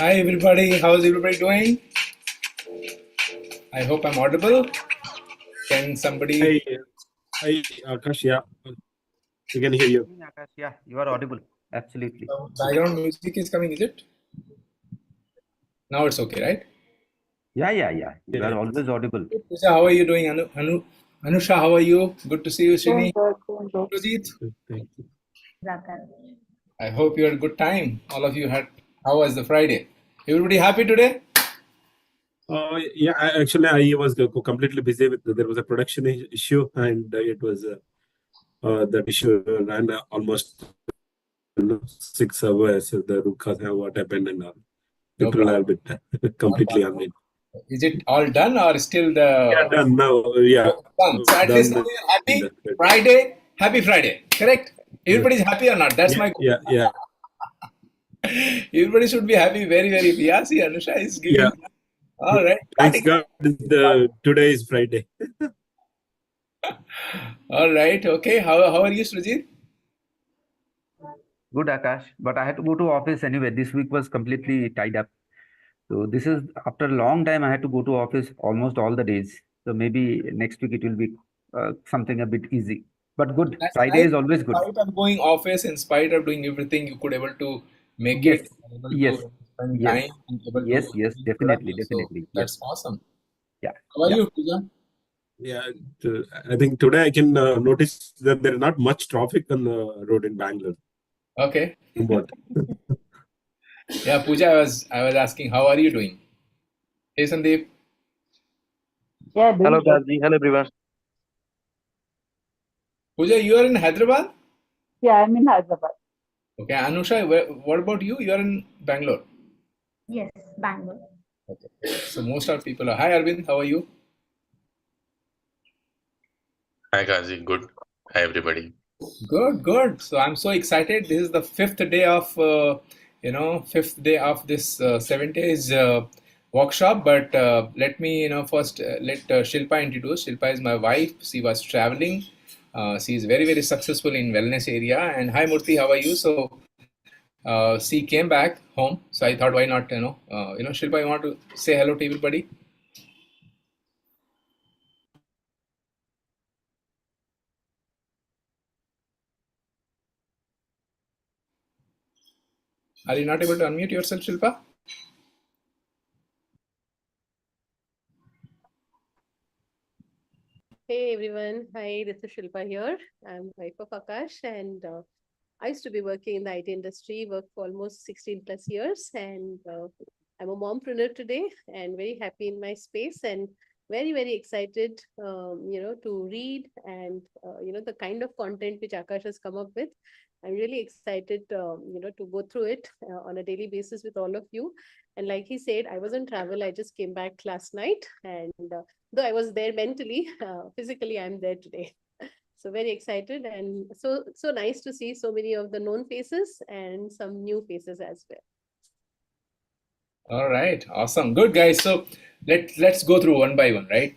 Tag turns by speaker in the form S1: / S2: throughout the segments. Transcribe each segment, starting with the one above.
S1: Hi everybody, how's everybody doing? I hope I'm audible. Can somebody?
S2: Hi, hi, Akash. Yeah, we can hear you.
S3: Akash, yeah, you are audible. Absolutely.
S1: Background music is coming, is it? Now it's okay, right?
S3: Yeah. You are
S2: Yeah,
S3: always audible.
S1: Pooja, how are you doing? Anusha, how are you? Good to see you, Srini.
S4: Doing good.
S1: Rajit,
S2: thank you.
S1: I hope you had a good time. All of you had. How was the Friday? Everybody happy today?
S2: Yeah, actually, I was completely busy with. There was a production issue, and it was that issue ran almost 6 hours. The root cause of what happened, and
S1: No
S2: people are a
S1: problem.
S2: bit completely on it.
S1: Is it all done or still
S2: Yeah,
S1: the
S2: done now. Yeah,
S1: done? So at least now
S2: done.
S1: you're happy. Friday, happy Friday. Correct? Everybody's happy or not? That's my goal.
S2: Yeah.
S1: Everybody should be happy, very, very. Yeah, see, Anusha is giving. All right.
S2: Thanks God, today is Friday.
S1: All right. Okay. How are you, Srijit?
S3: Good, Akash. But I had to go to office anyway. This week was completely tied up. So this is after a long time. I had to go to office almost all the days. So maybe next week it will be something a bit easy. But good.
S1: That's
S3: Friday
S1: nice.
S3: is always
S1: In
S3: good.
S1: spite of going office, in spite of doing everything, you could able to make
S3: Yes.
S1: it, able
S3: Yes.
S1: to spend
S3: Yes.
S1: time, and able
S3: Yes.
S1: to
S3: Yes.
S1: be
S3: Definitely.
S1: productive. So
S3: Definitely. Yes.
S1: that's awesome.
S3: Yeah.
S1: How are
S3: Yeah.
S1: you, Pooja?
S2: Yeah, I think today I can notice that there is not much traffic on the road in Bangalore.
S1: Okay.
S2: But
S1: Yeah, Pooja, I was asking, how are you doing? Hey, Sandeep.
S4: Yeah, doing
S5: Hello,
S4: good.
S5: Gazi. Hello, everyone.
S1: Pooja, you are in Hyderabad?
S4: Yeah, I'm in Hyderabad.
S1: Okay. Anusha, what about you? You are in Bangalore.
S6: Yes, Bangalore.
S1: Okay. So most of people are. Hi, Arvind. How are you?
S7: Hi, Kazi. Good. Hi, everybody.
S1: Good, good. So I'm so excited. This is the fifth day of this 7 days workshop. But let me, first let Shilpa introduce. Shilpa is my wife. She was traveling. She is very, very successful in wellness area. And hi, Murthy, how are you? So she came back home. So I thought, why not, Shilpa, you want to say hello to everybody? Are you not able to unmute yourself, Shilpa?
S8: Hey everyone, hi, this is Shilpa here. I'm wife of Akash and I used to be working in the IT industry, worked for almost 16 plus years and I'm a mompreneur today and very happy in my space and very, very excited, to read and, the kind of content which Akash has come up with. I'm really excited, to go through it on a daily basis with all of you. And like he said, I was on travel. I just came back last night and though I was there mentally, physically I'm there today. So very excited and so nice to see so many of the known faces and some new faces as well.
S1: All right, awesome, good guys. So let's go through one by one, right?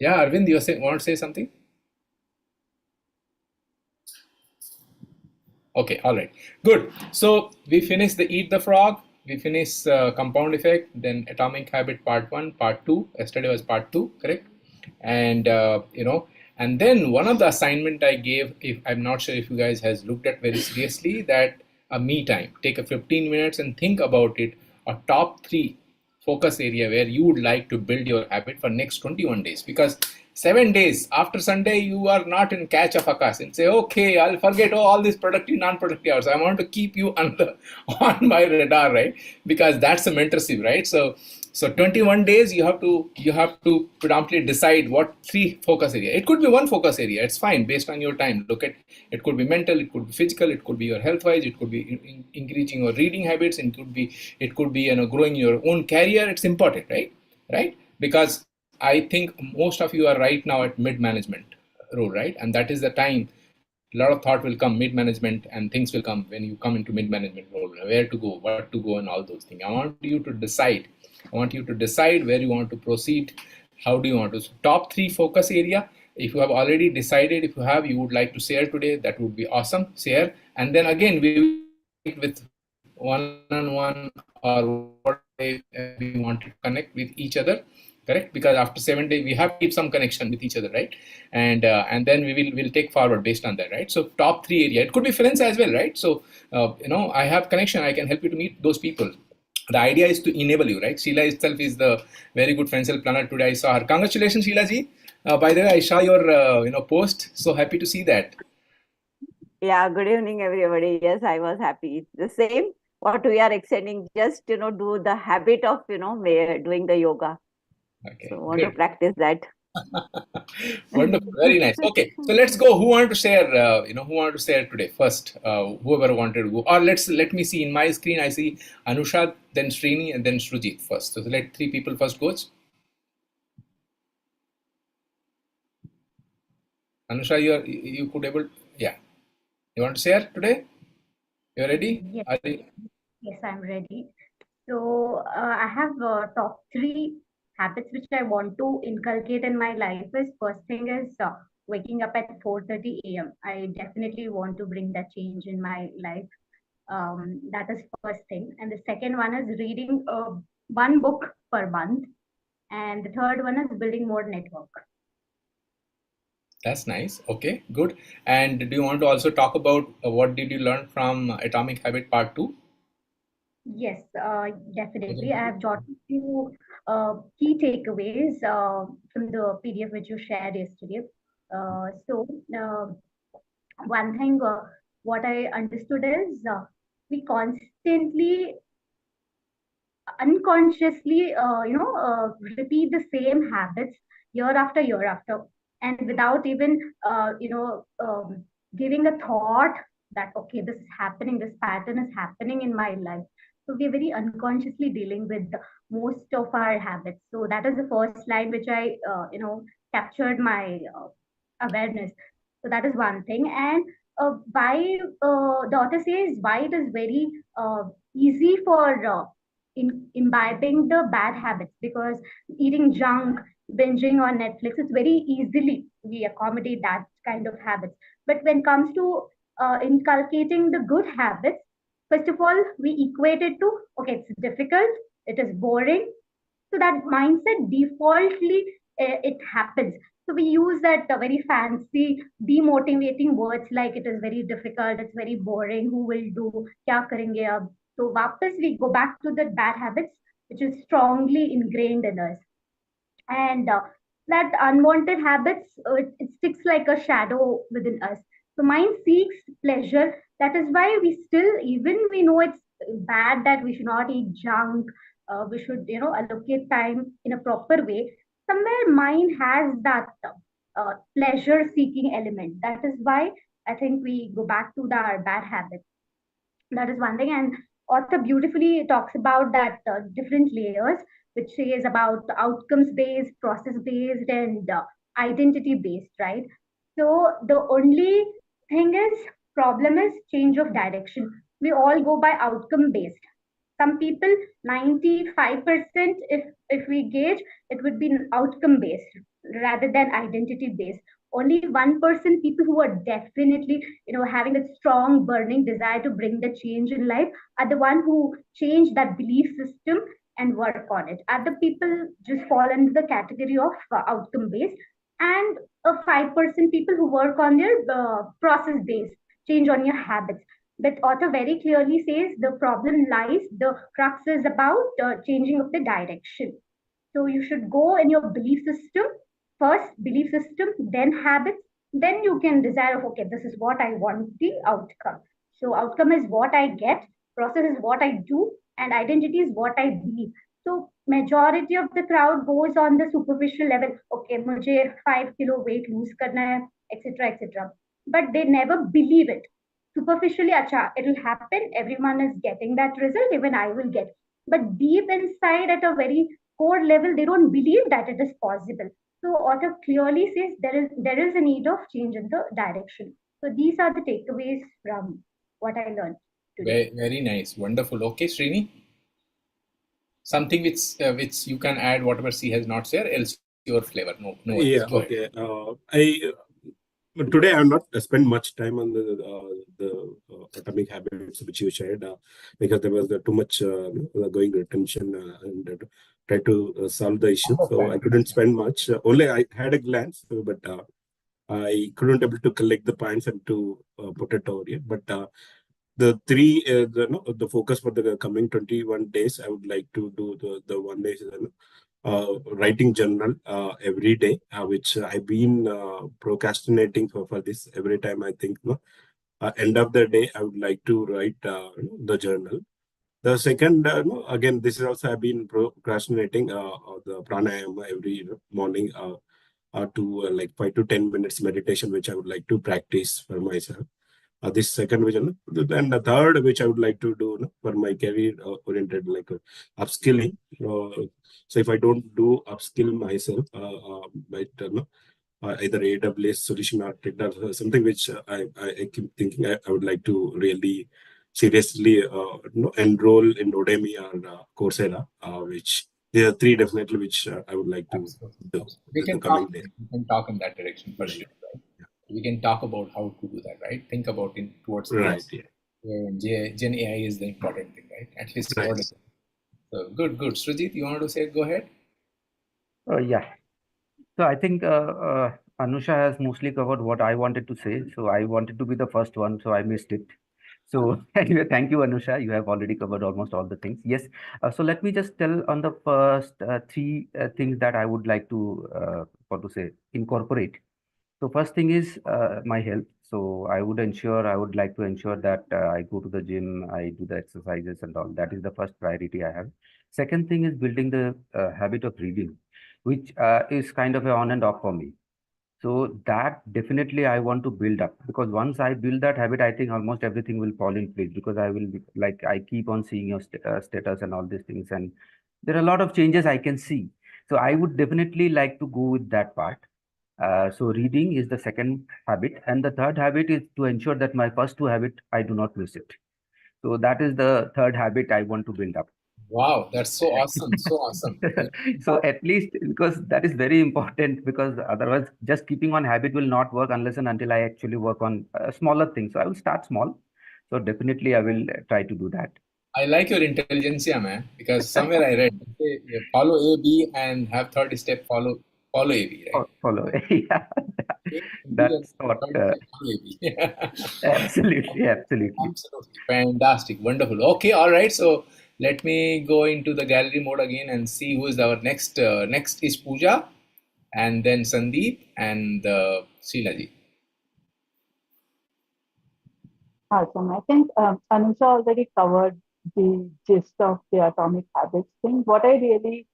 S1: Yeah, Arvind, want to say something? Okay, all right, good. So we finished the Eat the Frog. We finished Compound Effect, then Atomic Habit Part 1, Part 2. Yesterday was Part 2, correct? And and then one of the assignment I gave, if I'm not sure if you guys has looked at very seriously, that a me time. Take a 15 minutes and think about it. A top 3 focus area where you would like to build your habit for next 21 days, because 7 days after Sunday you are not in catch of Akash and say, okay, I'll forget all these productive non-productive hours. I want to keep you on on my radar, right? Because that's a mentorship, right? So 21 days you have to predominantly decide what 3 focus area. It could be 1 focus area, it's fine, based on your time. Look at, it could be mental, it could be physical, it could be your health wise, it could be increasing your reading habits, and it could be growing your own career. It's important, right? Because I think most of you are right now at mid management role, right? And that is the time a lot of thought will come, mid management, and things will come when you come into mid management role, where to go, what to go, and all those things. I want you to decide where you want to proceed. How do you want to? So top 3 focus area. If you have already decided, if you would like to share today, that would be awesome. Share, and then again we will with one-on-one or what day we want to connect with each other, correct? Because after 7 days, we have to keep some connection with each other, right? And then we'll take forward based on that, right? So top 3 area, it could be friends as well, right? So, I have connection, I can help you to meet those people. The idea is to enable you, right? Sheila itself is the very good friend cell planner. Today I saw her. Congratulations, Sheila ji. By the way, I saw your post. So happy to see that.
S5: Yeah, good evening, everybody. Yes, I was happy. The same, what we are extending, just, do the habit of, doing the yoga.
S1: Okay,
S5: So, want to
S1: good.
S5: practice that.
S1: Wonderful, very nice. Okay, so let's go. Who want to share? Who want to share today first? Whoever wanted to go, or let me see in my screen. I see Anusha, then Srini, and then Shrujit first. So let 3 people first go. Anusha, you could able, yeah. You want to share today? You ready?
S6: Yes.
S1: Are you-
S6: Yes, I'm ready. So I have top 3 habits which I want to inculcate in my life. Is first thing is waking up at 4:30 a.m. I definitely want to bring that change in my life. That is first thing. And the second one is reading one book per month. And the third one is building more network.
S1: That's nice. Okay, good. And do you want to also talk about what did you learn from Atomic Habit Part 2?
S6: Yes, definitely. I have jotted few key takeaways from the PDF which you shared yesterday. One thing what I understood is we constantly, unconsciously, repeat the same habits year after, and without even, giving a thought that, okay, this is happening, this pattern is happening in my life. So we're very unconsciously dealing with most of our habits. So that is the first line which I, captured my awareness. So that is one thing. And why the author says why it is very easy for imbibing the bad habits, because eating junk, binging on Netflix, it's very easily we accommodate that kind of habits. But when it comes to inculcating the good habits, first of all, we equate it to, okay, it's difficult, it is boring. So that mindset defaultly it happens. So we use that very fancy demotivating words like it is very difficult, it's very boring, who will do, kya karenge ab. So वापस we go back to the bad habits which is strongly ingrained in us. And that unwanted habits, it sticks like a shadow within us. So mind seeks pleasure. That is why we still, even we know it's bad that we should not eat junk, we should, allocate time in a proper way. Somewhere mind has that pleasure seeking element. That is why I think we go back to our bad habits. That is one thing. And author beautifully talks about that different layers, which says about outcomes based, process based, and identity based, right? So the only thing is, problem is change of direction. We all go by outcome based. Some people, 95%, if we gauge, it would be outcome based rather than identity based. Only 1% people who are definitely, having a strong burning desire to bring the change in life are the one who change that belief system and work on it. Other people just fall into the category of outcome based. And 5% people who work on their process based, change on your habits. But author very clearly says the problem lies, the crux is about changing of the direction. So you should go in your belief system first, belief system, then habits, then you can desire of, okay, this is what I want the outcome. So outcome is what I get, process is what I do, and identity is what I believe. So majority of the crowd goes on the superficial level. Okay, mujhe 5 kilo weight lose karna hai, etc., etc. But they never believe it. Superficially, acha, it will happen. Everyone is getting that result. Even I will get. But deep inside, at a very core level, they don't believe that it is possible. So author clearly says there is a need of change in the direction. So these are the takeaways from what I learned today.
S1: Very nice, wonderful. Okay, Srini, something which you can add whatever she has not said, else your flavor. No worries.
S2: Yeah,
S1: Go ahead.
S2: okay. But today I have not spent much time on the atomic habits which you shared because there was too much going attention and try to solve the issue. So I couldn't spend much. Only I had a glance, but I couldn't able to collect the points and to put it over here. But the three, the focus for the coming 21 days, I would like to do the one day writing journal every day, which I've been procrastinating for this. Every time I think, end of the day, I would like to write the journal. The second, again, this is also I've been procrastinating the pranayama every morning to like 5 to 10 minutes meditation, which I would like to practice for myself. This second vision, and the third, which I would like to do for my career oriented, like upskilling. So if I don't do upskill myself, either AWS solution architect or something which I keep thinking I would like to really seriously enroll in Udemy or Coursera, which there are three definitely which I would like to do
S1: We
S2: in the
S1: can
S2: coming
S1: talk,
S2: days.
S1: we can talk in that direction for sure, right? We can talk about how to do that, right? Think about it towards
S2: Right.
S1: this. Gen AI is the important thing, right? At least
S2: Right.
S1: so good. Srijit, you wanted to say it? Go ahead.
S3: Yeah. So I think Anusha has mostly covered what I wanted to say. So I wanted to be the first one, so I missed it. So anyway, thank you, Anusha. You have already covered almost all the things. Yes. So let me just tell on the first three things that I would like to incorporate. So first thing is my health. So I would like to ensure that I go to the gym, I do the exercises and all. That is the first priority I have. Second thing is building the habit of reading, which is kind of a on and off for me. So that definitely I want to build up, because once I build that habit, I think almost everything will fall in place, because I will be like, I keep on seeing your status and all these things, and there are a lot of changes I can see. So I would definitely like to go with that part. So reading is the second habit, and the third habit is to ensure that my first two habit I do not miss it. So that is the third habit I want to build up.
S1: Wow, that's so awesome. So awesome.
S3: So at least, because that is very important, because otherwise just keeping on habit will not work unless and until I actually work on smaller things. So I will start small. So definitely I will try to do that.
S1: I like your intelligentsia, man, because somewhere I read, okay, you follow A, B, and have third step follow A, B, right?
S3: Follow. Yeah. That's what.
S1: Follow A, B.
S3: Absolutely.
S1: Absolutely. Fantastic. Wonderful. Okay. All right. So let me go into the gallery mode again and see who is our next. Next is Pooja, and then Sandeep and Sheila-ji.
S4: Awesome. I think Anusha already covered the gist of the atomic habits thing. What I really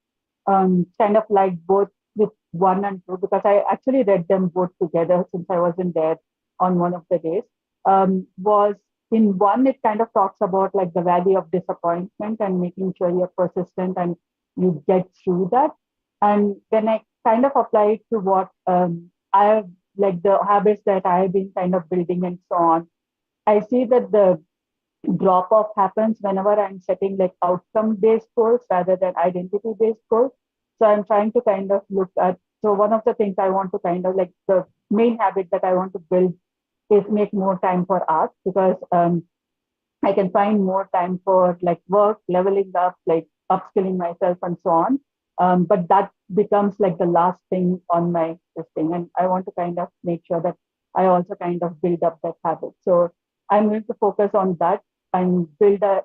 S4: kind of like both with 1 and 2, because I actually read them both together since I wasn't there on one of the days, was in 1, it kind of talks about like the valley of disappointment and making sure you're persistent and you get through that. And then I kind of applied to what I have, like the habits that I have been kind of building and so on. I see that the drop off happens whenever I'm setting like outcome based goals rather than identity based goals. So I'm trying to kind of look at, so one of the things I want to kind of like, the main habit that I want to build is make more time for art, because I can find more time for like work, leveling up, like upskilling myself and so on. But that becomes like the last thing on my thing. And I want to kind of make sure that I also kind of build up that habit. So I'm going to focus on that and build a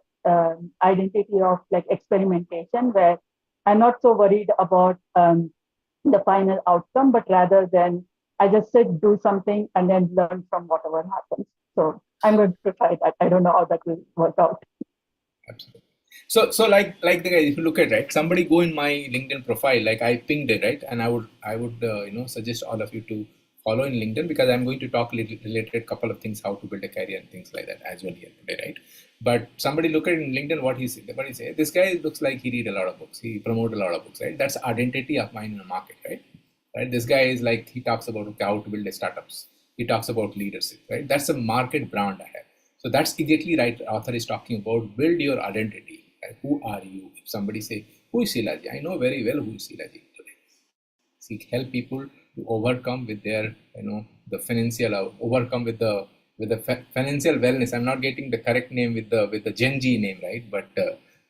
S4: identity of like experimentation, where I'm not so worried about the final outcome, but rather than I just sit, do something, and then learn from whatever happens. So I'm going to try that. I don't know how that will work out.
S1: Absolutely. So like the guy, if you look at, right, somebody go in my LinkedIn profile, like I pinged it, right, and I would suggest all of you to follow in LinkedIn, because I'm going to talk related couple of things, how to build a career and things like that as well here today, right? But somebody look at in LinkedIn what he said. What he said, this guy looks like he read a lot of books, he promote a lot of books, right? That's identity of mine in the market, right? Right? This guy is like, he talks about how to build a startups. He talks about leadership, right? That's a market brand I have. So that's exactly right. Author is talking about build your identity. Right? Who are you? If somebody say, who is Sheila-ji? I know very well who is Sheila-ji today. See, help people to overcome with their, the financial, overcome with the financial wellness. I'm not getting the correct name with the Gen Z name, right? But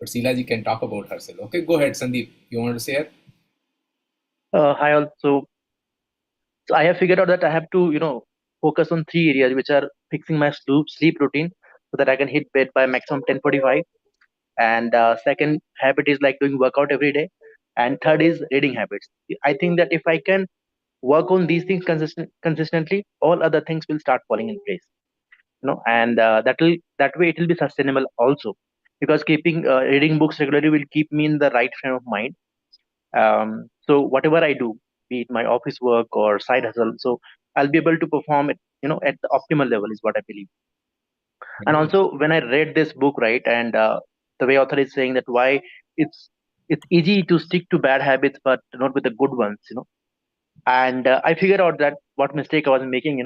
S1: Sheila can talk about herself. Okay, go ahead, Sandeep. You want to say it?
S9: Hi all. So I have figured out that I have to, focus on three areas, which are fixing my sleep routine so that I can hit bed by maximum 10:45. And second habit is like doing workout every day. And third is reading habits. I think that if I can work on these things consistently, all other things will start falling in place. And that way it will be sustainable also, because keeping reading books regularly will keep me in the right frame of mind. So whatever I do, be it my office work or side hustle, so I'll be able to perform it, at the optimal level is what I believe. And also when I read this book, right, and the way author is saying that why it's it's easy to stick to bad habits but not with the good ones, and I figured out that what mistake I was making,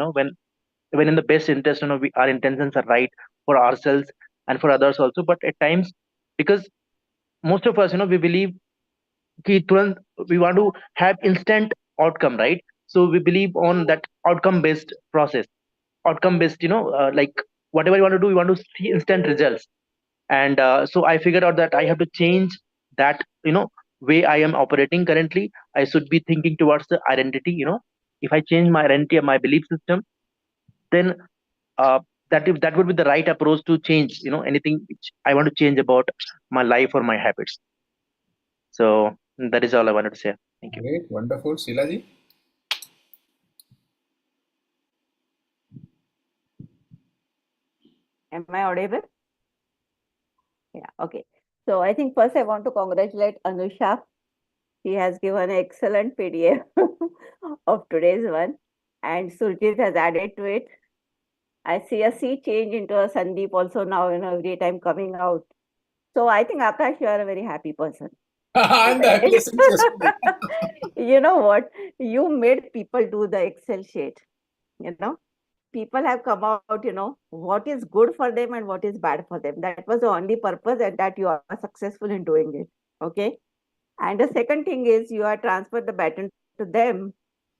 S9: when in the best interest, our intentions are right for ourselves and for others also, but at times, because most of us, we believe कि तुरंत we want to have instant outcome, right? So we believe on that outcome based process, outcome based, like whatever you want to do, you want to see instant results. And so I figured out that I have to change that, way I am operating currently. I should be thinking towards the identity. If I change my identity and my belief system, then uh, that would be the right approach to change, anything which I want to change about my life or my habits. So that is all I wanted to say. Thank you.
S1: Great, wonderful. Sheila ji?
S5: Am I audible? Yeah, okay. So I think first I want to congratulate Anusha. She has given an excellent PDF of today's one, and Surjit has added to it. I see a sea change into a Sandeep also now, every time coming out. So I think Akash, you are a very happy person.
S1: I'm the happiest in yesterday.
S5: You know what? You made people do the Excel sheet. People have come out, what is good for them and what is bad for them. That was the only purpose, and that you are successful in doing it. Okay. And the second thing is you are transferred the baton to them.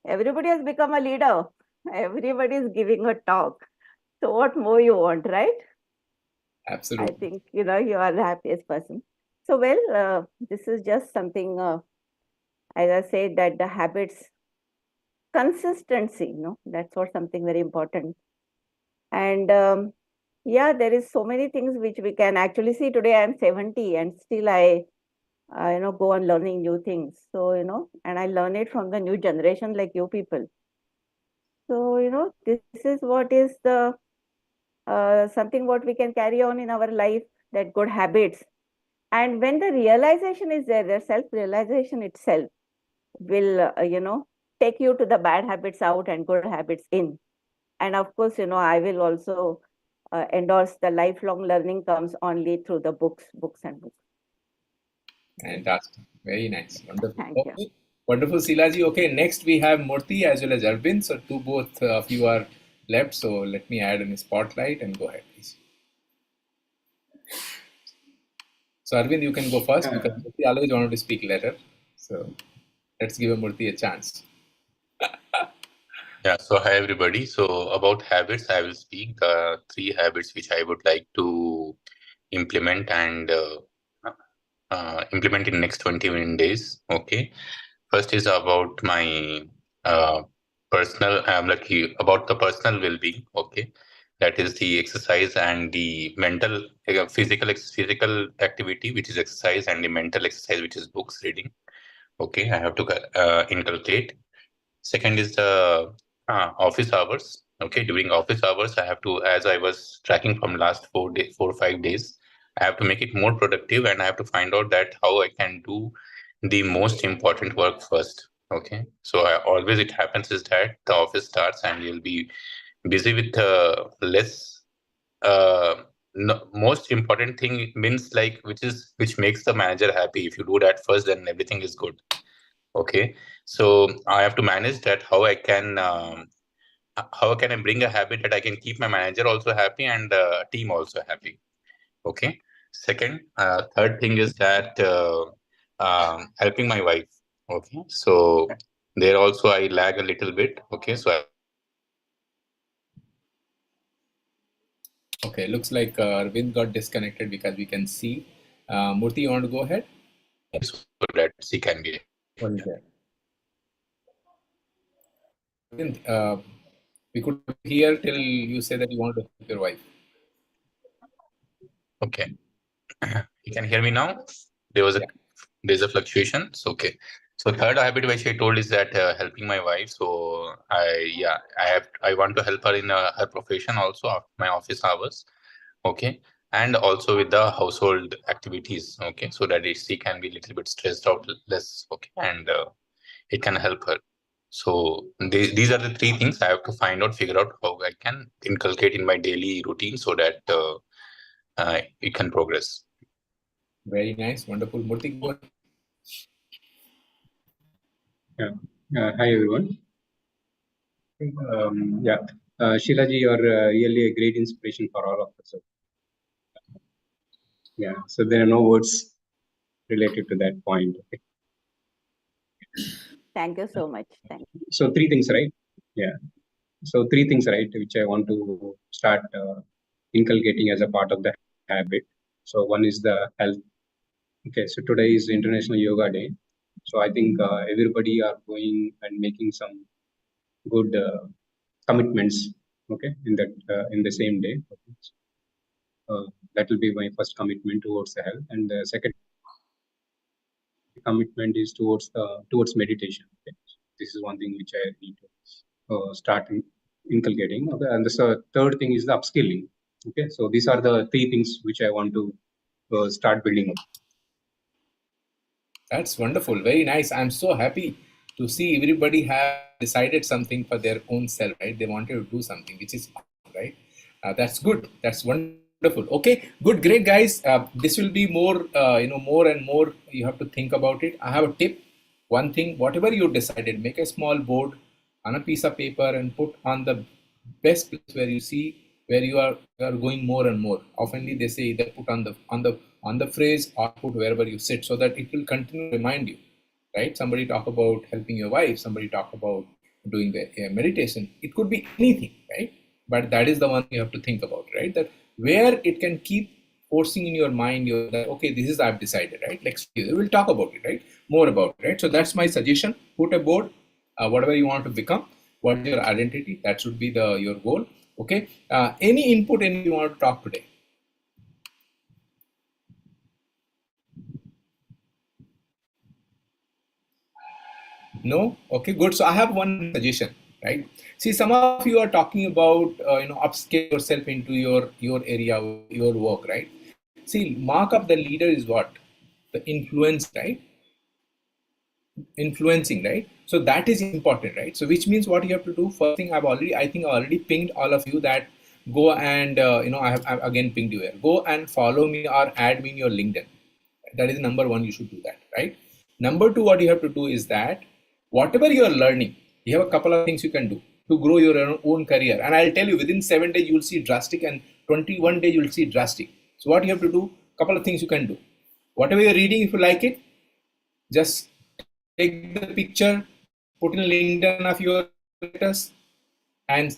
S5: Everybody has become a leader. Everybody is giving a talk. So what more you want, right?
S1: Absolutely.
S5: I think, you are the happiest person. So, well, this is just something, as I said, that the habits, consistency, that's what something very important. And yeah, there is so many things which we can actually see. Today I'm 70 and still I go on learning new things. So, and I learn it from the new generation like you people. So, this is what is the something what we can carry on in our life, that good habits. And when the realization is there, the self-realization itself will, take you to the bad habits out and good habits in. And of course, I will also endorse the lifelong learning comes only through the books and books.
S1: Fantastic. Very nice. Wonderful.
S5: Thank you.
S1: Okay. Wonderful, Sheila ji. Okay, next we have Murthy as well as Arvind. So both of you are left. So let me add in the spotlight and go ahead, please. So Arvind, you can go first because Murthy always wanted to speak later. So let's give Murthy a chance.
S7: Yeah, so hi everybody. So about habits, I will speak the 3 habits which I would like to implement and implement in next 21 days. Okay. First is about my personal, about the personal well-being. Okay. That is the exercise and the mental, physical activity, which is exercise, and the mental exercise, which is books reading. Okay. I have to inculcate. Second is the office hours. Okay. During office hours, I have to, as I was tracking from last 4 or 5 days, I have to make it more productive, and I have to find out that how I can do the most important work first. Okay. So it happens is that the office starts and you'll be busy with less, most important thing means like, which makes the manager happy. If you do that first, then everything is good. Okay. So I have to manage that, how can I bring a habit that I can keep my manager also happy and team also happy. Okay. Third thing is that helping my wife. Okay. So There also I lag a little bit. Okay, so
S1: Okay, looks like Arvind got disconnected because we can see. Murthy, you want to go ahead?
S7: so that she can be.
S1: What is that? Arvind, we could hear till you say that you want to help your wife.
S7: Okay. You can hear me now? There's a fluctuation. So okay. So third habit which I told is that helping my wife. So I want to help her in her profession also after my office hours. Okay. And also with the household activities. Okay. So that she can be a little bit stressed out less. Okay. And it can help her. So these are the three things I have to find out, figure out how I can inculcate in my daily routine so that it can progress.
S1: Very nice, wonderful. Murthy, go ahead.
S10: Hi everyone. Sheila ji, you're really a great inspiration for all of us. Yeah, so there are no words related to that point. Okay.
S5: Thank you so much. Thank you.
S10: So three things, right? Yeah. So three things, right, which I want to start inculcating as a part of the habit. So one is the health. Okay, so today is International Yoga Day. So I think everybody are going and making some good commitments. Okay, in the same day. That will be my first commitment towards the health, and the second commitment is towards meditation. Okay? This is one thing which I need to start inculcating. Okay? And the third thing is the upskilling. Okay, so these are the three things which I want to start building up.
S1: That's wonderful. Very nice. I'm so happy to see everybody have decided something for their own self, right? They wanted to do something, which is awesome, right? That's good. That's wonderful. Okay, good, great, guys. This will be more, more and more. You have to think about it. I have a tip. One thing, whatever you decided, make a small board on a piece of paper and put on the best place where you see where you are going more and more. Oftenly they say either put on the phrase or put wherever you sit, so that it will continue to remind you, right? Somebody talk about helping your wife, somebody talk about doing the meditation. It could be anything, right? But that is the one you have to think about, right? That where it can keep forcing in your mind, you're that, okay, this is I've decided, right? Next year we'll talk about it, right? More about it, right? So that's my suggestion. Put a board, whatever you want to become, what is your identity, that should be your goal. Okay. Any input, any you want to talk today? No? Okay, good. So I have one suggestion, right? See, some of you are talking about, upscale yourself into your area, your work, right? See, mark of the leader is what? The influence, right? Influencing, right? So that is important, right? So which means what you have to do, first thing I think I already pinged all of you that go and, I've again pinged you here. Go and follow me or add me in your LinkedIn. That is number one, you should do that, right? Number two, what you have to do is that whatever you are learning, you have a couple of things you can do to grow your own career. And I'll tell you, within 7 days, you'll see drastic, and 21 days, you'll see drastic. So what you have to do, couple of things you can do. Whatever you're reading, if you like it, just take the picture, put in LinkedIn of your letters and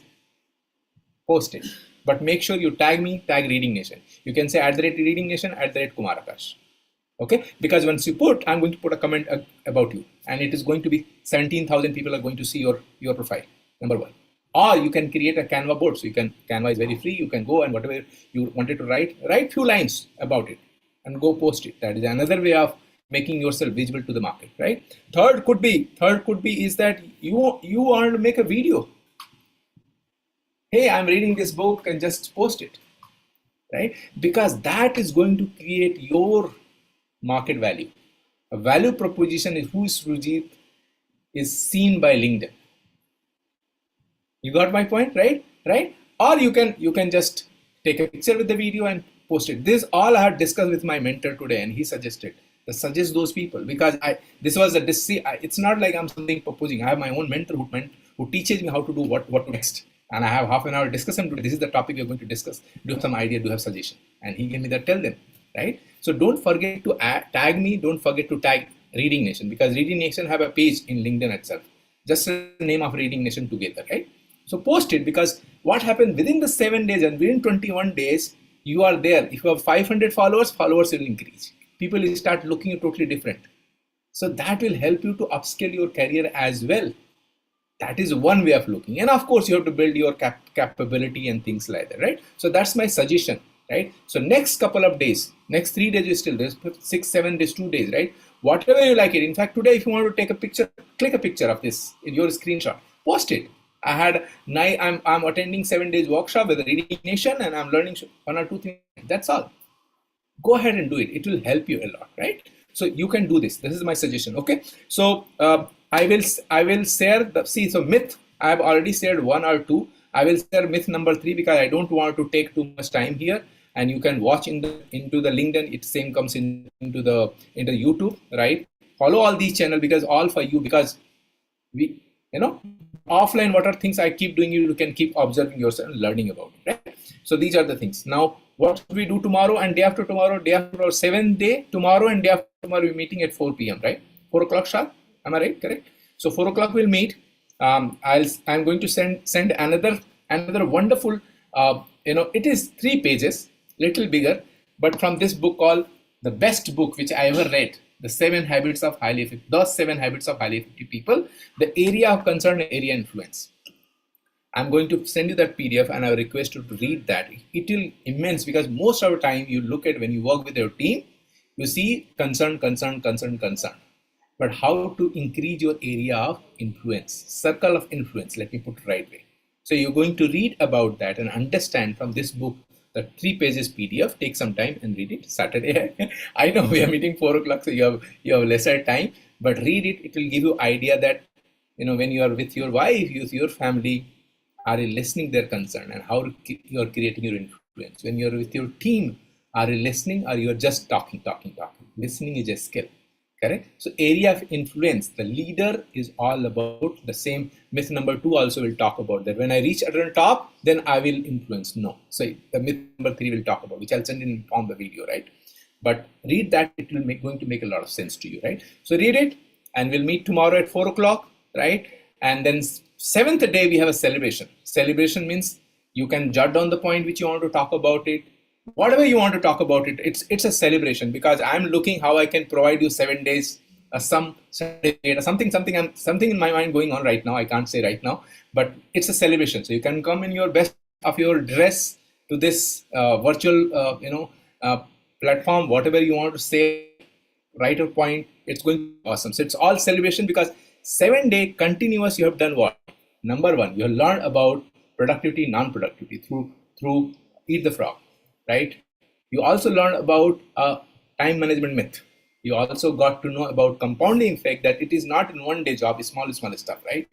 S1: post it. But make sure you tag me, tag Reading Nation. You can say @Reading Nation, @Kumar Akash. Okay, because once you put, I'm going to put a comment about you, and it is going to be 17,000 people are going to see your profile, number one. Or you can create a Canva board. So Canva is very free. You can go and whatever you wanted to write few lines about it and go post it. That is another way of making yourself visible to the market, right? Third could be is that you want to make a video. Hey, I'm reading this book, and just post it, right? Because that is going to create your market value. A value proposition is who is Srijit is seen by LinkedIn. You got my point, right? Or you can just take a picture with the video and post it. This all I had discussed with my mentor today, and he suggested to suggest those people, because it's not like I'm something proposing. I have my own mentor who teaches me how to do what next. And I have half an hour discussion today. This is the topic we're going to discuss. Do you have some idea? Do you have suggestion? And he gave me that. Tell them, right? So don't forget to tag me. Don't forget to tag Reading Nation, because Reading Nation have a page in LinkedIn itself. just the name of Reading Nation together, right? So post it, because what happened within the 7 days and within 21 days, you are there. If you have 500 followers, followers will increase. People will start looking totally different. So that will help you to upscale your career as well. That is one way of looking. And of course, you have to build your capability and things like that, right? So that's my suggestion, right? So next couple of days, next 3 days, you still, there's 6, 7 days, 2 days, right? Whatever you like it. In fact, today, if you want to take a picture, click a picture of this in your screenshot, post it. I'm attending 7 days workshop with the Reading Nation, and I'm learning 1 or 2 things. That's all. Go ahead and do it. It will help you a lot, right? So you can do this. This is my suggestion. Okay. So I will share so myth. I have already shared 1 or 2. I will share myth number 3 because I don't want to take too much time here. And you can watch into the LinkedIn. It same comes into the YouTube, right? Follow all these channels, because all for you, because we, offline, what are things I keep doing, you can keep observing yourself and learning about it, right? So these are the things. Now, what should we do tomorrow and day after tomorrow, 7th day, tomorrow and day after tomorrow, we're meeting at 4 p.m., right? 4 o'clock sharp, am I right? Correct? So 4 o'clock we'll meet. I'm going to send another wonderful, it is 3 pages, little bigger, but from this book called the best book which I ever read, The 7 Habits of Highly Effective People, the area of concern and area influence. I'm going to send you that PDF, and I request you to read that. It will immense, because most of the time you look at when you work with your team, you see concern. But how to increase your area of influence, circle of influence, let me put it right way. So you're going to read about that and understand from this book, the 3 pages PDF. Take some time and read it. Saturday. I know we are meeting 4 o'clock, so you have lesser time, but read it. It will give you idea that, when you are with your wife, with your family, are you listening their concern, and how you are creating your influence? When you're with your team, are you listening, or you are just talking? Listening is a skill, correct? So area of influence, the leader is all about the same. Myth number 2 also will talk about that. When I reach at the top, then I will influence. No. So the myth number 3 will talk about, which I'll send in on the video, right? But read that, it will going to make a lot of sense to you, right? So read it, and we'll meet tomorrow at 4 o'clock, right? And then 7th day, we have a celebration. Celebration means you can jot down the point which you want to talk about it. Whatever you want to talk about it, it's a celebration, because I'm looking how I can provide you 7 days, something in my mind going on right now. I can't say right now, but it's a celebration. So you can come in your best of your dress to this virtual, platform, whatever you want to say, write a point. It's going to be awesome. So it's all celebration, because 7 day continuous, you have done what? Number 1, you have learned about productivity, non-productivity through Eat the Frog, right? You also learned about time management myth. You also got to know about compounding effect, that it is not in 1 day job, small stuff, right?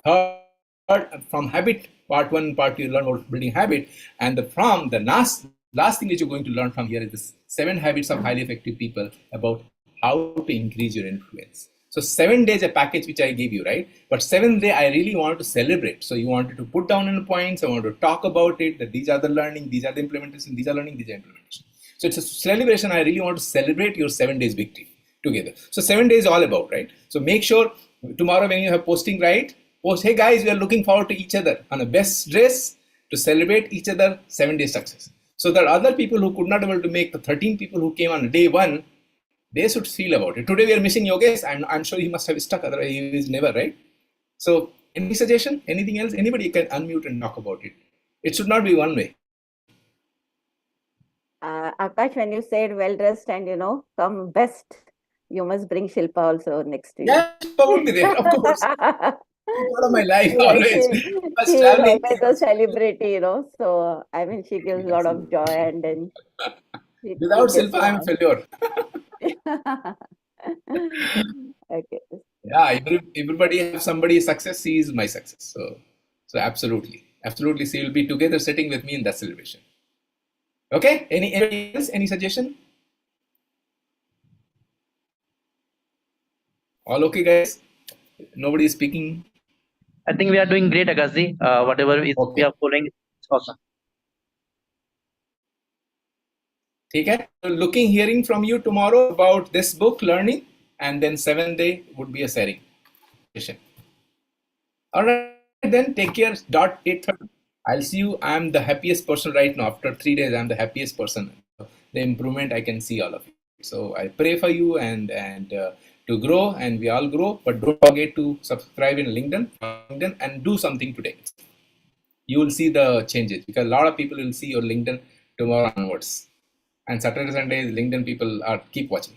S1: Third, from habit, part 1 and part 2, you learn about building habit. And from the last thing that you're going to learn from here is this 7 habits of highly effective people, about how to increase your influence. So 7 days a package which I gave you, right? But 7th day, I really wanted to celebrate. So you wanted to put down in points. I wanted to talk about it, that these are the learning, these are the implementation, these are learning, these are implementation. So it's a celebration. I really want to celebrate your 7 days victory together. So 7 days all about, right? So make sure tomorrow when you have posting, right? Post, hey guys, we are looking forward to each other on a best dress to celebrate each other 7 days success. So there are other people who could not able to make, the 13 people who came on day 1, they should feel about it. Today we are missing Yogesh. I'm sure he must have stuck, otherwise he is never, right? So any suggestion, anything else? Anybody can unmute and talk about it. It should not be one way.
S5: Akash, when you said well dressed and come best, you must bring Shilpa also next to you.
S1: Yeah, Shilpa would be there, of course. Part of my life always.
S5: She is always a celebrity, So I mean, she gives a lot of joy, and then
S1: without Shilpa, I'm a failure.
S5: Okay.
S1: Yeah, everybody have somebody's success. She is my success. So absolutely. She will be together sitting with me in that celebration. Okay. Anybody else? Any suggestion? All okay, guys? Nobody is speaking.
S9: I think we are doing great, Akashji. Whatever is we are following, it's awesome.
S1: Okay. So hearing from you tomorrow about this book, learning, and then 7th day would be a sharing session. All right, then take care. Dot 8:30. I'll see you. I'm the happiest person right now. After 3 days, I'm the happiest person. The improvement I can see all of you. So I pray for you and to grow, and we all grow. But don't forget to subscribe in LinkedIn and do something today. You will see the changes because a lot of people will see your LinkedIn tomorrow onwards. And Saturday, Sunday, LinkedIn people are keep watching.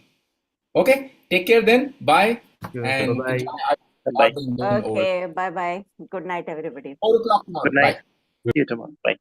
S1: Okay, take care then. Bye.
S3: Sure,
S1: And
S3: bye-bye.
S1: enjoy. I
S9: Bye.
S1: start the Indian over.
S5: Okay, bye bye. Good night, everybody.
S1: 4 o'clock tomorrow.
S9: Good night.
S1: Bye.
S9: See you tomorrow. Bye.